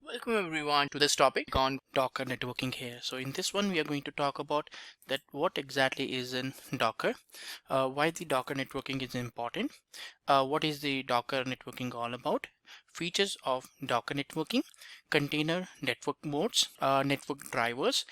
Welcome everyone to this topic on Docker networking here. So in this one we are going to talk about that what exactly is in Docker, why the Docker networking is important, what is the Docker networking all about, features of Docker networking, container network modes, network drivers,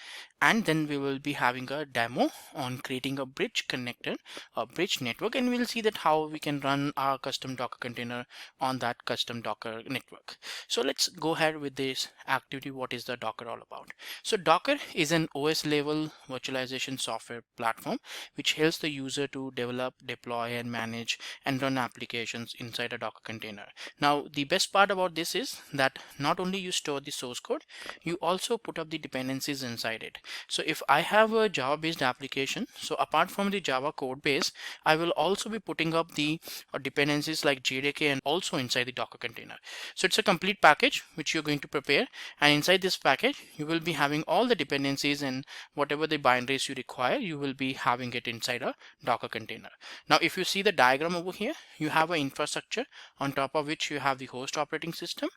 and then we will be having a demo on creating a bridge connector, a bridge network, and we'll see that how we can run our custom Docker container on that custom Docker network. So let's go ahead with this activity. What is the Docker all about? So Docker is an OS level virtualization software platform which helps the user to develop, deploy, and manage and run applications inside a Docker container. Now the best part about this is that not only you store the source code, you also put up the dependencies inside it. So if I have a Java based application, so apart from the Java code base, I will also be putting up the dependencies like JDK and also inside the Docker container. So it's a complete package which you're going to prepare, and inside this package you will be having all the dependencies and whatever the binaries you require, you will be having it inside a Docker container. Now if you see the diagram over here, you have an infrastructure on top of which you have the host operating system.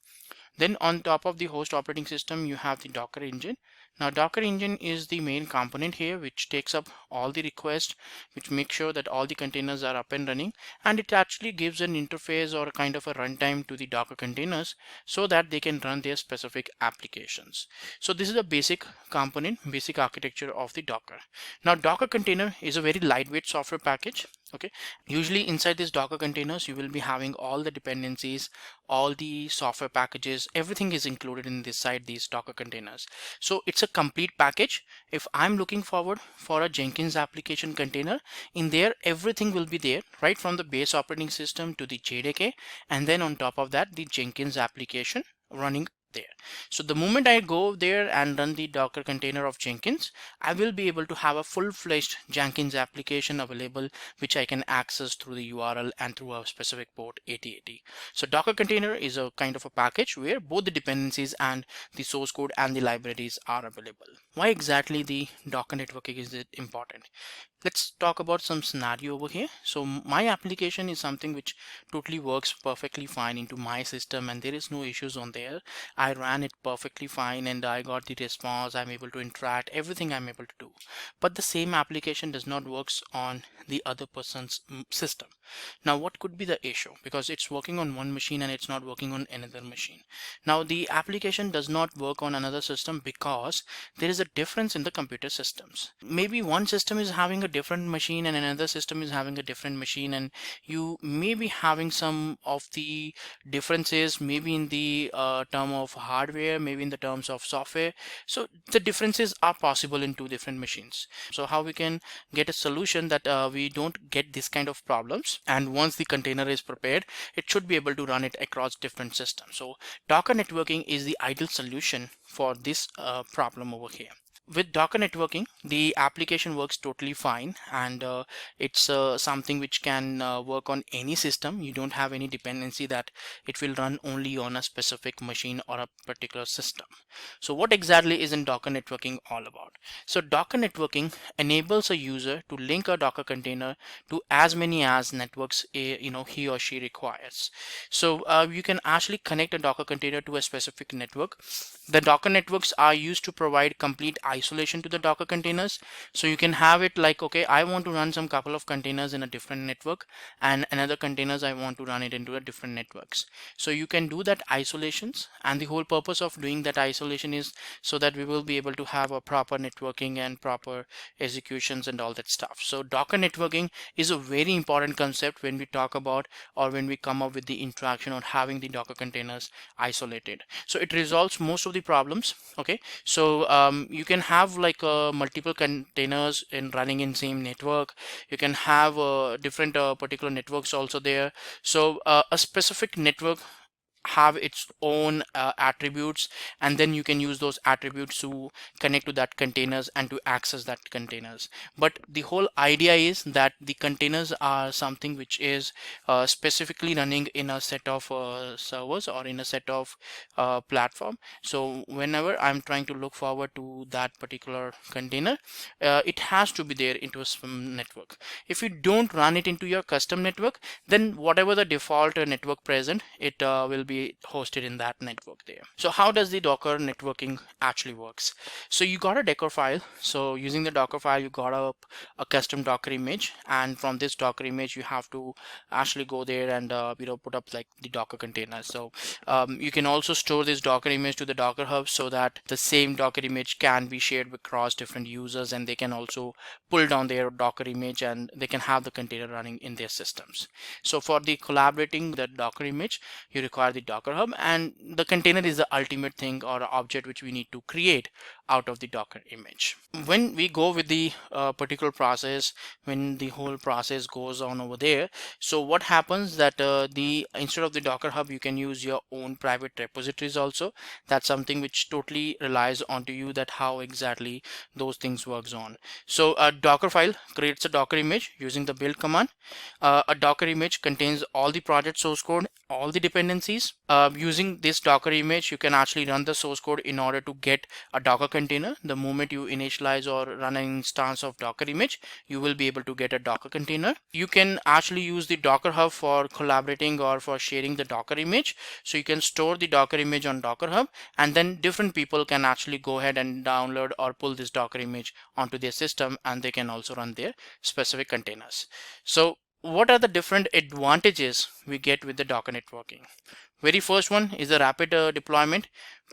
Then on top of the host operating system, you have the Docker engine. Now Docker engine is the main component here which takes up all the requests, which makes sure that all the containers are up and running, and it actually gives an interface or a kind of a runtime to the Docker containers so that they can run their specific applications. So this is a basic component, basic architecture of the Docker. Now Docker container is a very lightweight software package. Okay, usually inside these Docker containers you will be having all the dependencies, all the software packages, everything is included in this side, these Docker containers. So it's a complete package. If I'm looking forward for a Jenkins application container, in there everything will be there, right from the base operating system to the JDK, and then on top of that the Jenkins application running there. So the moment I go there and run the Docker container of Jenkins, I will be able to have a full-fledged Jenkins application available which I can access through the URL and through a specific port 8080. So Docker container is a kind of a package where both the dependencies and the source code and the libraries are available. Why exactly the Docker networking is it important? Let's talk about some scenario over here. So my application is something which totally works perfectly fine into my system and there is no issues on there. I ran it perfectly fine and I got the response. I'm able to interact, everything I'm able to do. But the same application does not works on the other person's system. Now what could be the issue? Because it's working on one machine and it's not working on another machine. Now the application does not work on another system because there is a difference in the computer systems. Maybe one system is having a different machine and another system is having a different machine, and you may be having some of the differences maybe in the term of hardware, maybe in the terms of software. So the differences are possible in two different machines. So how we can get a solution that we don't get this kind of problems, and once the container is prepared, it should be able to run it across different systems. So Docker networking is the ideal solution for this problem over here. With Docker networking, the application works totally fine, and it's something which can work on any system. You don't have any dependency that it will run only on a specific machine or a particular system. So what exactly is in Docker networking all about? So Docker networking enables a user to link a Docker container to as many as networks he or she requires. So you can actually connect a Docker container to a specific network. The Docker networks are used to provide complete isolation to the Docker containers. So you can have it like, okay, I want to run some couple of containers in a different network and another containers I want to run it into a different networks. So you can do that isolations, and the whole purpose of doing that isolation is so that we will be able to have a proper networking and proper executions and all that stuff. So Docker networking is a very important concept when we talk about or when we come up with the interaction or having the Docker containers isolated. So it resolves most of the problems. Okay, so you can have like multiple containers in running in same network. You can have different particular networks also there. So a specific network have its own attributes, and then you can use those attributes to connect to that containers and to access that containers. But the whole idea is that the containers are something which is specifically running in a set of servers or in a set of platform. So whenever I'm trying to look forward to that particular container, it has to be there into a network. If you don't run it into your custom network, then whatever the default network present, it will be hosted in that network there. So how does the Docker networking actually works? So you got a Docker file. So using the Docker file, you got a custom Docker image, and from this Docker image, you have to actually go there and put up like the Docker container. So you can also store this Docker image to the Docker Hub so that the same Docker image can be shared across different users, and they can also pull down their Docker image and they can have the container running in their systems. So for the collaborating the Docker image, you require the Docker Hub, and the container is the ultimate thing or object which we need to create out of the Docker image. When we go with the particular process, when the whole process goes on over there, so what happens that the instead of the Docker Hub, you can use your own private repositories also. That's something which totally relies onto you, that how exactly those things works on. So a Docker file creates a Docker image using the build command. A Docker image contains all the project source code, all the dependencies. Using this Docker image, you can actually run the source code in order to get a Docker container. The moment you initialize or run an instance of Docker image, you will be able to get a Docker container. You can actually use the Docker Hub for collaborating or for sharing the Docker image. So you can store the Docker image on Docker Hub, and then different people can actually go ahead and download or pull this Docker image onto their system, and they can also run their specific containers. So what are the different advantages we get with the Docker networking? Very first one is the rapid deployment,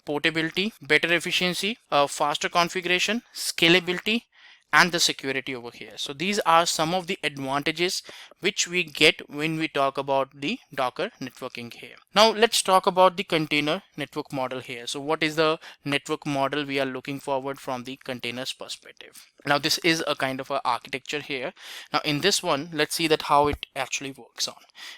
portability, better efficiency, faster configuration, scalability, and the security over here. So these are some of the advantages which we get when we talk about the Docker networking here. Now let's talk about the container network model here. So what is the network model we are looking forward from the containers perspective? Now this is a kind of a architecture here. Now in this one, let's see that how it actually works on.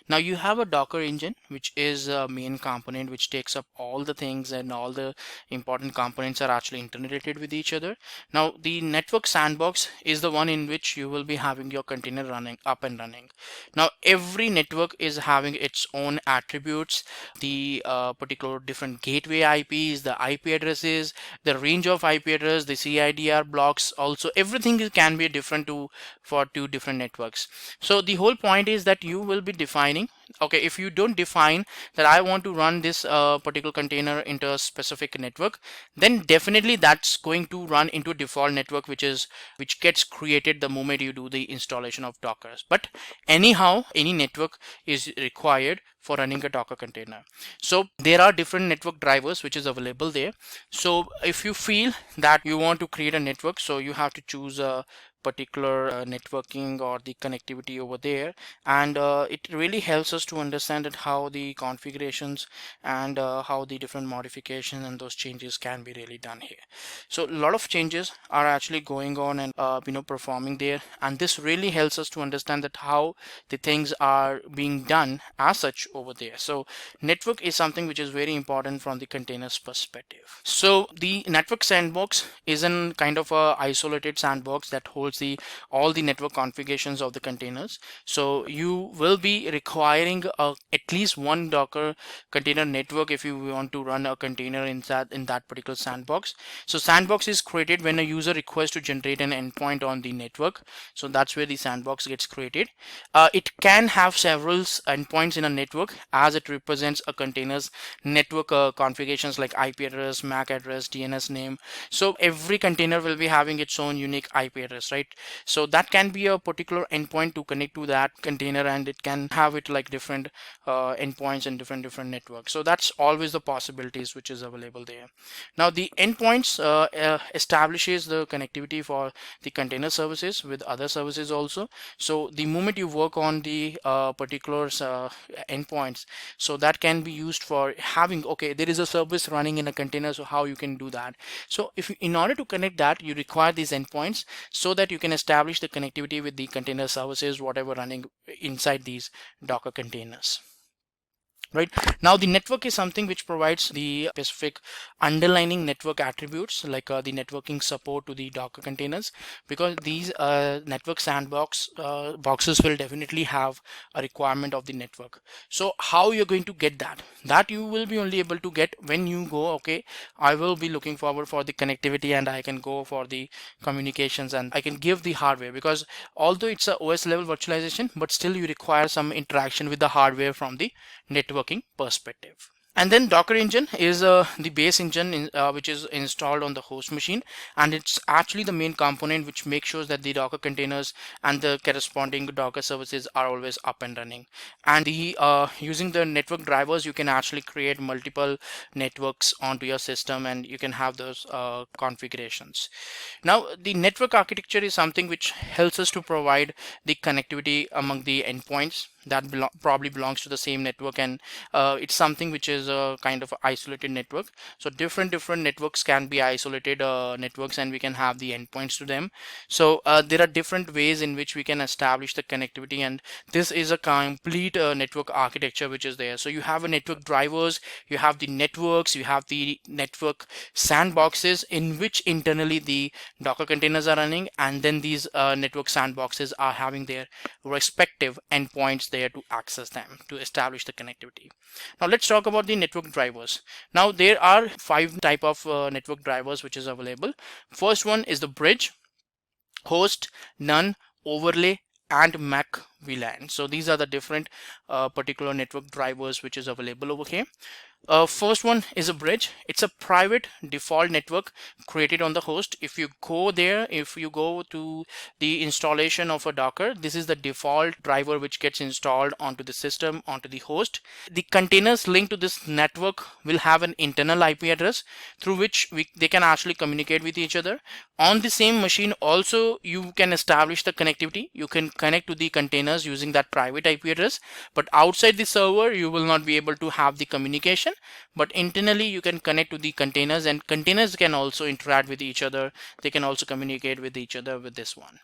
Now you have a Docker engine, which is a main component which takes up all the things, and all the important components are actually integrated with each other. Now the network sandbox is the one in which you will be having your container running up and running. Now every network is having its own attributes, the particular different gateway IPs, the IP addresses, the range of IP address, the CIDR blocks, also everything can be different for two different networks. So the whole point is that you will be defining, okay, if you don't define that I want to run this particular container into a specific network, then definitely that's going to run into a default network which gets created the moment you do the installation of Docker. But anyhow, any network is required for running a Docker container. So there are different network drivers which is available there. So if you feel that you want to create a network, so you have to choose a particular networking or the connectivity over there, and it really helps us to understand that how the configurations and how the different modifications and those changes can be really done here. So a lot of changes are actually going on and performing there, and this really helps us to understand that how the things are being done as such over there. So network is something which is very important from the containers perspective. So the network sandbox is an kind of a isolated sandbox that holds all the network configurations of the containers. So you will be requiring at least one Docker container network if you want to run a container in that particular sandbox. So sandbox is created when a user requests to generate an endpoint on the network. So that's where the sandbox gets created. It can have several endpoints in a network as it represents a container's network configurations like IP address, MAC address, DNS name. So every container will be having its own unique IP address, right? So that can be a particular endpoint to connect to that container, and it can have it like different endpoints and different networks. So that's always the possibilities which is available there. Now the endpoints establishes the connectivity for the container services with other services also. So the moment you work on the particular endpoints, so that can be used for having, okay, there is a service running in a container, so how you can do that. So in order to connect that, you require these endpoints so that you can establish the connectivity with the container services, whatever running inside these Docker containers. Right now, the network is something which provides the specific underlining network attributes, like the networking support to the Docker containers, because these network sandbox boxes will definitely have a requirement of the network. So how you're going to get that you will be only able to get when you go, okay, I will be looking forward for the connectivity, and I can go for the communications, and I can give the hardware, because although it's a OS level virtualization, but still you require some interaction with the hardware from the networking perspective. And then Docker engine is the base engine which is installed on the host machine, and it's actually the main component which makes sure that the Docker containers and the corresponding Docker services are always up and running. And the using the network drivers, you can actually create multiple networks onto your system, and you can have those configurations. Now, the network architecture is something which helps us to provide the connectivity among the endpoints that probably belongs to the same network, and it's something which is a kind of isolated network. So different networks can be isolated networks, and we can have the endpoints to them. So there are different ways in which we can establish the connectivity, and this is a complete network architecture which is there. So you have a network drivers, you have the networks, you have the network sandboxes in which internally the Docker containers are running, and then these network sandboxes are having their respective endpoints there to access them to establish the connectivity. Now let's talk about the network drivers. Now there are 5 type of network drivers which is available. First one is the bridge, host, none, overlay, and Mac VLAN. So these are the different particular network drivers which is available over here. First one is a bridge. It's a private default network created on the host. If you go there, if you go to the installation of a Docker, this is the default driver which gets installed onto the system, onto the host. The containers linked to this network will have an internal IP address through which they can actually communicate with each other. On the same machine also, you can establish the connectivity. You can connect to the containers using that private IP address, but outside the server you will not be able to have the communication, but internally you can connect to the containers, and containers can also interact with each other. They can also communicate with each other with this one.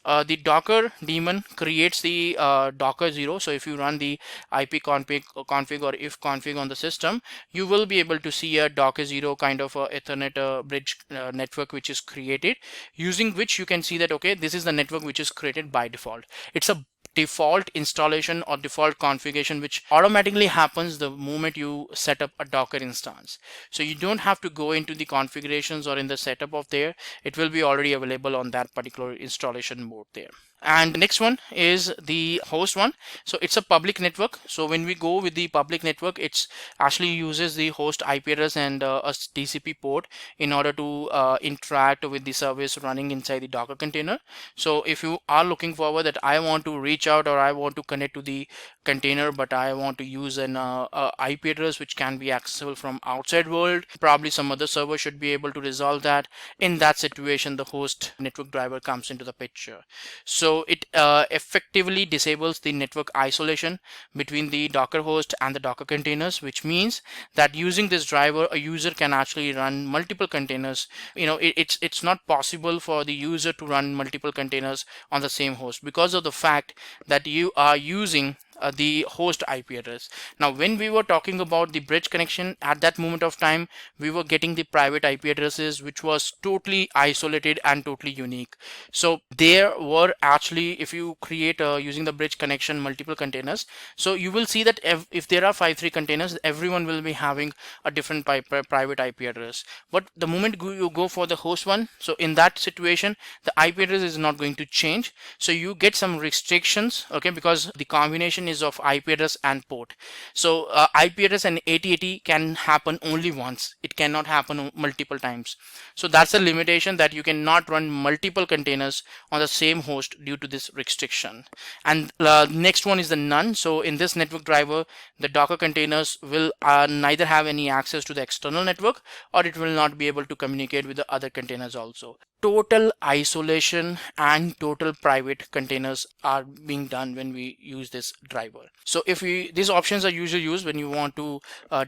The Docker daemon creates the Docker 0. So if you run the IP config or if config on the system, you will be able to see a Docker 0 kind of a Ethernet bridge network which is created, using which you can see that, okay, this is the network which is created by default. It's a default installation or default configuration which automatically happens the moment you set up a Docker instance. So you don't have to go into the configurations or in the setup of there. It will be already available on that particular installation mode there. And the next one is the host one. So it's a public network. So when we go with the public network, it's actually uses the host IP address and a TCP port in order to interact with the service running inside the Docker container. So if you are looking forward that I want to reach out or I want to connect to the container, but I want to use an IP address which can be accessible from outside world, probably some other server should be able to resolve that. In that situation, the host network driver comes into the picture. So it effectively disables the network isolation between the Docker host and the Docker containers, which means that using this driver, a user can actually run multiple containers. It's not possible for the user to run multiple containers on the same host because of the fact that you are using the host IP address. Now, when we were talking about the bridge connection, at that moment of time, we were getting the private IP addresses, which was totally isolated and totally unique. So there were actually, if you create using the bridge connection multiple containers, so you will see that if there are 5-3 containers, everyone will be having a different private IP address. But the moment you go for the host one, so in that situation, the IP address is not going to change. So you get some restrictions, okay, because the combination is of IP address and port. So IP address and 8080 can happen only once. It cannot happen multiple times. So that's a limitation, that you cannot run multiple containers on the same host due to this restriction. And next one is the none. So in this network driver, the Docker containers will neither have any access to the external network, or it will not be able to communicate with the other containers also. total isolation and total private containers are being done when we use this driver. So if these options are usually used when you want to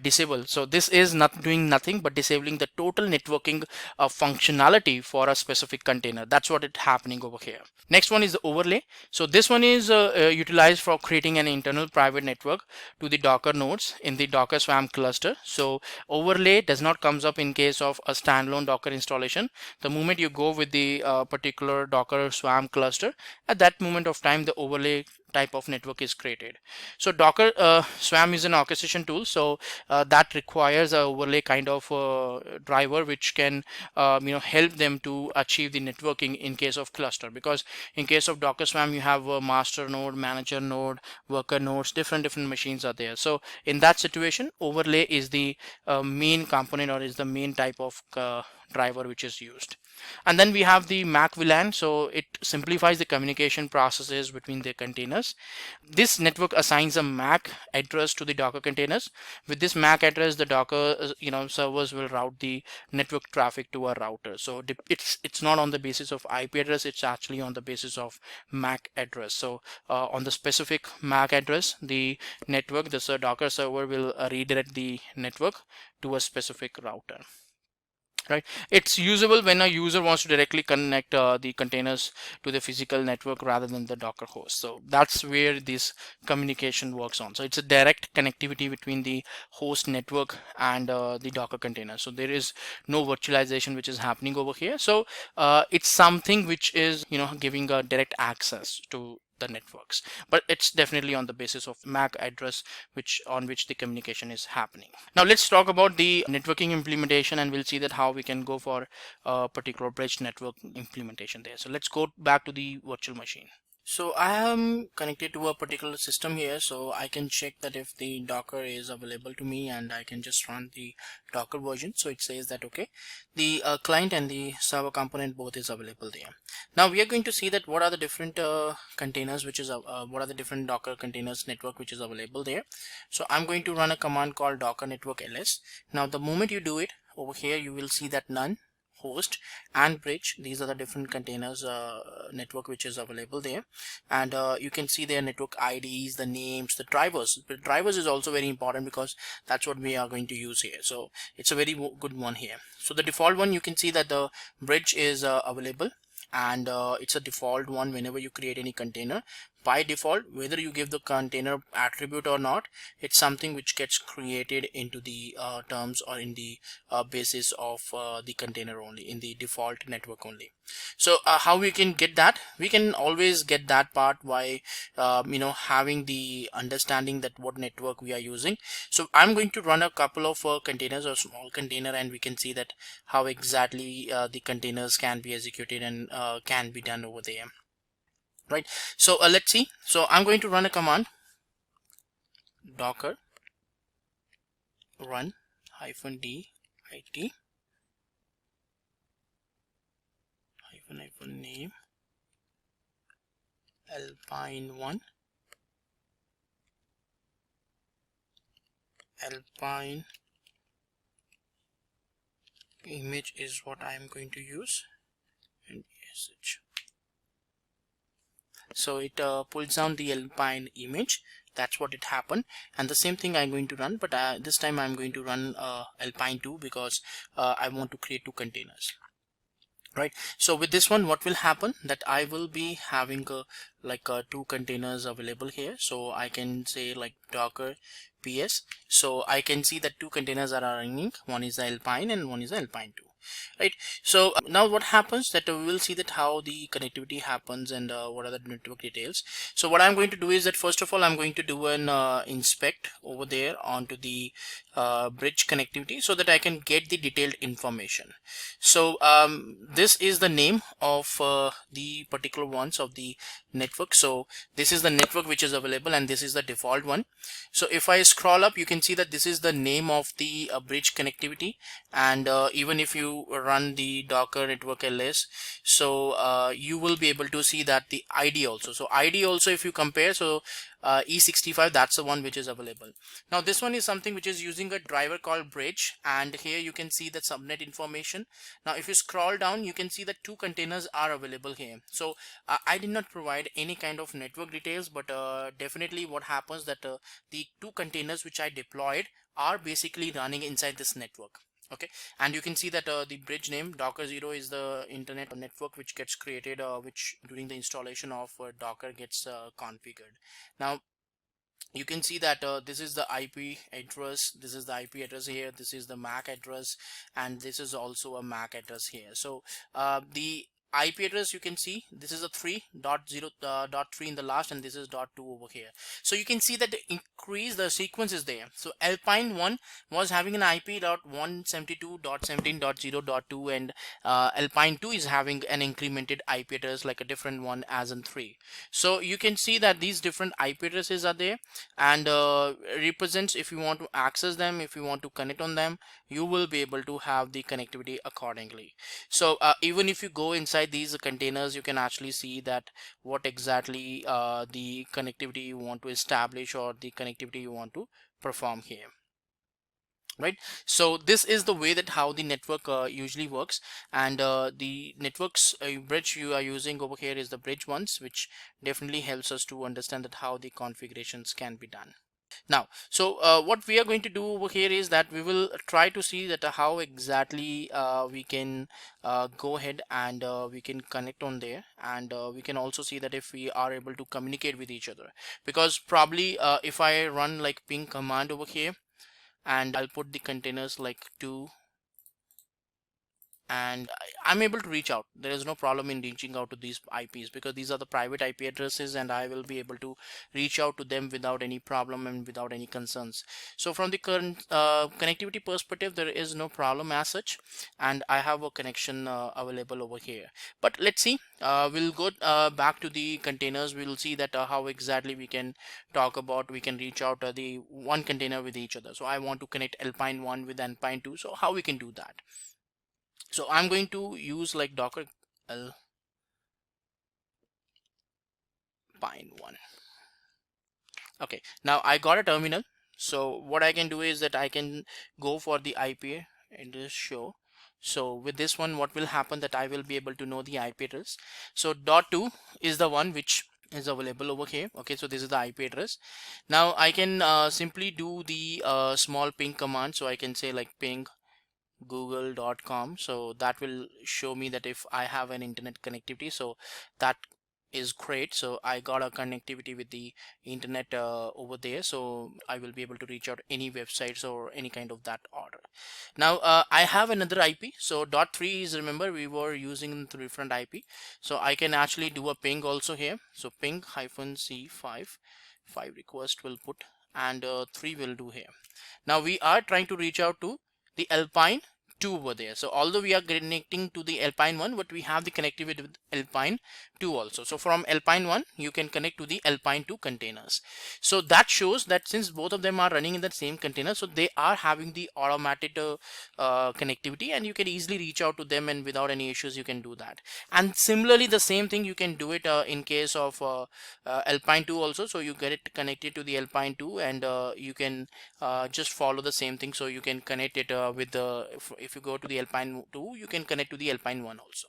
disable. So this is not doing nothing but disabling the total networking functionality for a specific container. That's what is happening over here. Next one is the overlay. So this one is utilized for creating an internal private network to the Docker nodes in the Docker Swarm cluster. So overlay does not comes up in case of a standalone Docker installation. The moment you go with the particular Docker Swarm cluster, at that moment of time the overlay type of network is created. So Docker Swarm is an orchestration tool, so that requires a overlay kind of driver which can help them to achieve the networking in case of cluster, because in case of Docker Swarm you have a master node, manager node, worker nodes, different machines are there. So in that situation, overlay is the main component, or is the main type of driver which is used. And then we have the MAC VLAN, so it simplifies the communication processes between the containers. This network assigns a MAC address to the Docker containers. With this MAC address, the Docker servers will route the network traffic to a router. So it's not on the basis of IP address, it's actually on the basis of MAC address. So on the specific MAC address, the network, the Docker server will redirect the network to a specific router. Right, it's usable when a user wants to directly connect the containers to the physical network rather than the Docker host. So that's where this communication works on. So it's a direct connectivity between the host network and the Docker container. So there is no virtualization which is happening over here. So it's something which is giving a direct access to the networks, but it's definitely on the basis of MAC address on which the communication is happening. Now let's talk about the networking implementation, and we'll see that how we can go for a particular bridge network implementation there. So let's go back to the virtual machine. So I am connected to a particular system here, so I can check that if the Docker is available to me, and I can just run the Docker version. So it says that okay, the client and the server component both is available there. Now we are going to see that what are the different containers which is what are the different Docker containers network which is available there. So I'm going to run a command called docker network ls. Now the moment you do it, over here you will see that none, host and bridge, these are the different containers network which is available there. And you can see their network IDs, the names, the drivers. The drivers is also very important because that's what we are going to use here. So it's a very good one here. So the default one, you can see that the bridge is available, and it's a default one whenever you create any container. By default, whether you give the container attribute or not, it's something which gets created into the terms or in the basis of the container only, in the default network only. So how we can get that? We can always get that part by having the understanding that what network we are using. So I'm going to run a couple of containers or small container, and we can see that how exactly the containers can be executed and can be done over there. Right, so let's see. So I'm going to run a command, docker run -d it -name alpine1 alpine image is what I am going to use, and sh. So it pulls down the Alpine image. That's what it happened, and the same thing I'm going to run, but this time I'm going to run Alpine 2 because I want to create two containers. Right, so with this one, what will happen, that I will be having two containers available here. So I can say like docker ps, so I can see that two containers are running. One is the Alpine and one is the Alpine 2. Right, so now what happens, that we will see that how the connectivity happens and what are the network details. So what I'm going to do is that first of all I'm going to do an inspect over there onto the bridge connectivity so that I can get the detailed information. So this is the name of the particular ones of the network. So this is the network which is available, and this is the default one. So if I scroll up, you can see that this is the name of the bridge connectivity, and even if you run the docker network ls, so you will be able to see that the ID also. So ID also, if you compare, so E65, that's the one which is available. Now this one is something which is using a driver called Bridge, and here you can see the subnet information. Now if you scroll down, you can see that 2 containers are available here. So I did not provide any kind of network details, but definitely what happens that the 2 containers which I deployed are basically running inside this network. Okay, and you can see that the bridge name Docker 0 is the internet network which gets created, which during the installation of Docker gets configured. Now you can see that this is the IP address, this is the IP address here, this is the MAC address, and this is also a MAC address here. So the IP address, you can see this is a 3.0.3 in the last, and this is .2 over here. So you can see that the sequence is there. So Alpine 1 was having an IP .172.17.0.2, and Alpine 2 is having an incremented IP address like a different one as in 3. So you can see that these different IP addresses are there, and represents, if you want to access them, if you want to connect on them, you will be able to have the connectivity accordingly. So even if you go inside these containers, you can actually see that what exactly the connectivity you want to establish or the connectivity you want to perform here. Right, so this is the way that how the network usually works, and the networks bridge you are using over here is the bridge ones, which definitely helps us to understand that how the configurations can be done. Now, so what we are going to do over here is that we will try to see that how exactly we can go ahead and we can connect on there, and we can also see that if we are able to communicate with each other, because probably if I run like ping command over here, and I'll put the containers like 2, and I'm able to reach out. There is no problem in reaching out to these IPs because these are the private IP addresses, and I will be able to reach out to them without any problem and without any concerns. So from the current connectivity perspective, there is no problem as such, and I have a connection available over here. But let's see, we'll go back to the containers. We'll see that how exactly we can talk about, we can reach out the one container with each other. So I want to connect Alpine 1 with Alpine 2, so how we can do that? So I'm going to use like Docker Alpine 1. Okay, now I got a terminal. So what I can do is that I can go for the IP address show. So with this one, what will happen that I will be able to know the IP address. So .2 is the one which is available over here. Okay, so this is the IP address. Now I can simply do the small ping command. So I can say like ping google.com, so that will show me that if I have an internet connectivity. So that is great. So I got a connectivity with the internet over there, so I will be able to reach out any websites or any kind of that order. Now I have another IP. So .3 is, remember we were using the different IP, so I can actually do a ping also here. So ping -c5 request will put, and 3 will do here. Now we are trying to reach out to the Alpine 2 over there. So although we are connecting to the Alpine 1, but we have the connectivity with Alpine 2 also. So from Alpine 1, you can connect to the Alpine 2 containers. So that shows that since both of them are running in the same container, so they are having the automated connectivity, and you can easily reach out to them, and without any issues you can do that. And similarly, the same thing you can do it in case of Alpine 2 also. So you get it connected to the Alpine 2, and you can just follow the same thing. So you can connect it with the, if you go to the Alpine 2, you can connect to the Alpine 1 also.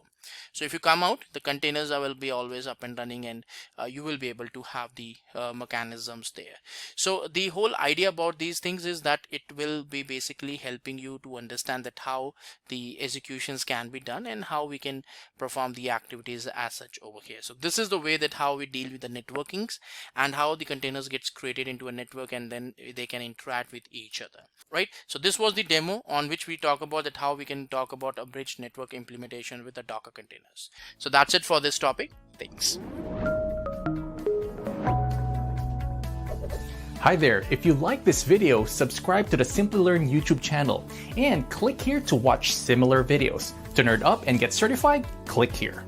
So if you come out, the containers will be always up and running, and you will be able to have the mechanisms there. So the whole idea about these things is that it will be basically helping you to understand that how the executions can be done and how we can perform the activities as such over here. So this is the way that how we deal with the networkings and how the containers gets created into a network, and then they can interact with each other, right? So this was the demo on which we talk about that how we can talk about a bridge network implementation with the Docker containers. So that's it for this topic. Thanks. Hi there, if you like this video, subscribe to the Simplilearn YouTube channel and click here to watch similar videos. To nerd up and get certified, click here.